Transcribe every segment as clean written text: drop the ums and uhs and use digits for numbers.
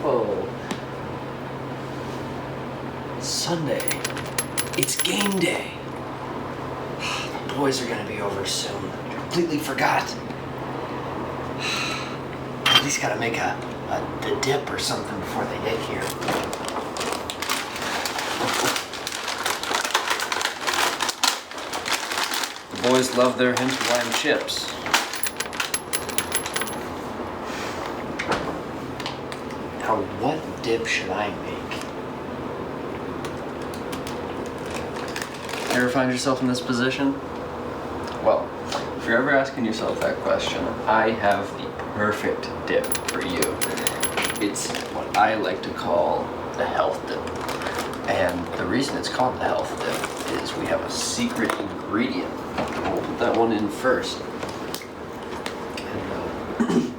Oh. Sunday. It's game day. The boys are gonna be over soon. Completely forgot. At least gotta make a dip or something before they get here. The boys love their Hinter lime chips. Now, what dip should I make? You ever find yourself in this position? Well, if you're ever asking yourself that question, I have the perfect dip for you. It's what I like to call the health dip. And the reason it's called the health dip is we have a secret ingredient. We'll put that one in first. And,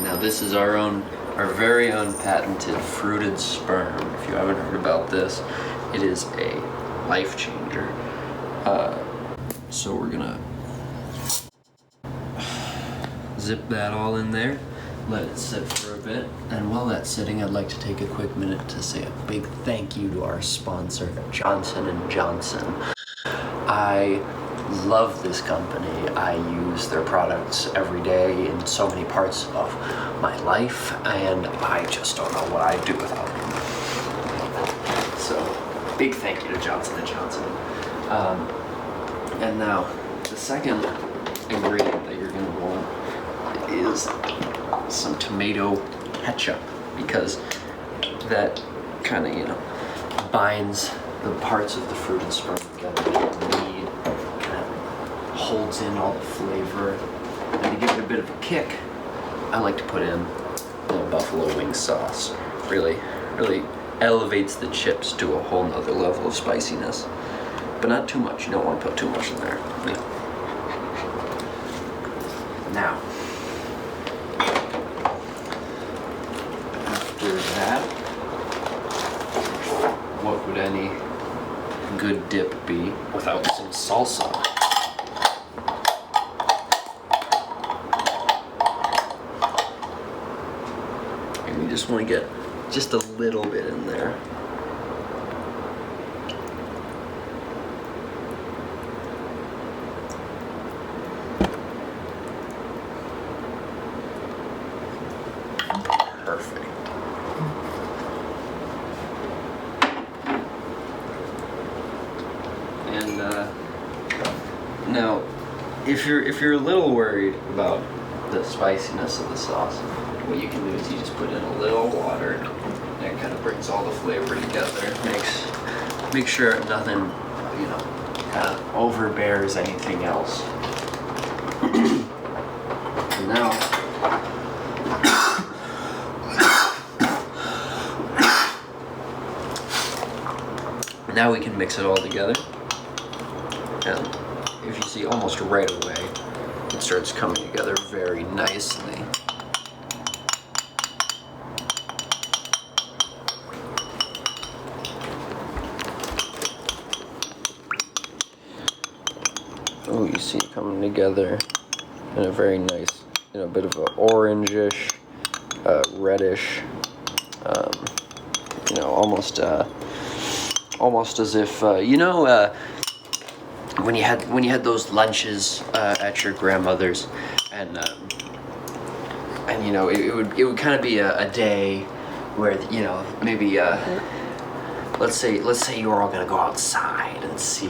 now this is our very own patented fruited sperm. If you haven't heard about this, it is a life changer. So we're gonna zip that all in there, let it sit for a bit, and while that's sitting, I'd like to take a quick minute to say a big thank you to our sponsor, Johnson & Johnson. I love this company. I use their products every day in so many parts of my life, and I just don't know what I'd do without them. So, big thank you to Johnson & Johnson. And now, the second ingredient that you're gonna want is some tomato ketchup, because that kind of, binds the parts of the fruit and sperm together that you need, kind of holds in all the flavor. And to give it a bit of a kick, I like to put in the buffalo wing sauce. Really elevates the chips to a whole nother level of spiciness. But not too much. You don't want to put too much in there. Now, after that, what would any good dip be without some salsa? And you just want to get just a little bit in there. Perfect. And now, if you're a little worried about the spiciness of the sauce, what you can do is you just put in a little water, and it kind of brings all the flavor together. Makes sure nothing, kind of overbears anything else. And now, now we can mix it all together, and if you see, almost right away, it starts coming together very nicely. Oh, you see it coming together in a very nice, bit of an orangish, reddish, almost as if when you had those lunches at your grandmother's, and it would kind of be a day where maybe let's say you were all gonna go outside and see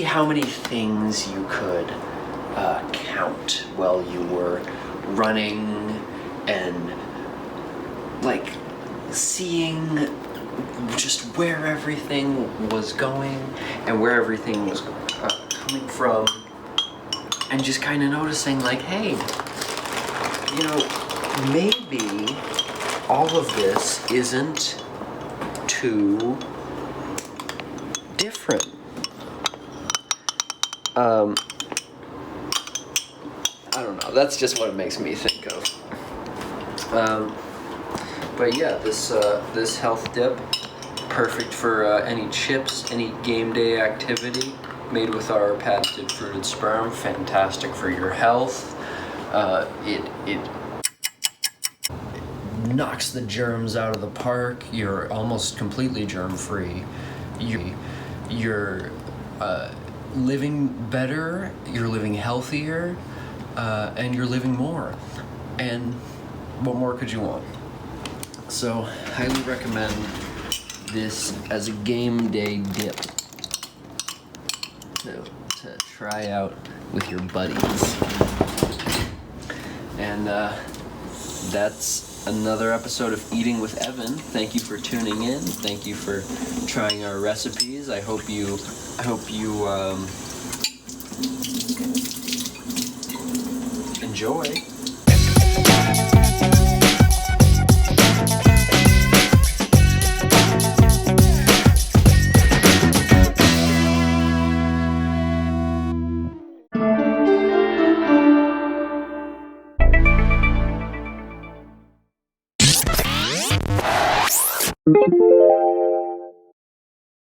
how many things you could count while you were running, and seeing just where everything was going and where everything was coming from, and just kind of noticing hey, maybe all of this isn't too different. I don't know, that's just what it makes me think of. But yeah, this health dip, perfect for any chips, any game day activity, made with our patented fruited sperm. Fantastic for your health. knocks the germs out of the park. You're almost completely germ-free. You're living better, you're living healthier, and you're living more. And what more could you want? So, highly recommend this as a game day dip to try out with your buddies. And that's another episode of Eating with Evan. Thank you for tuning in. Thank you for trying our recipes. I hope you enjoy.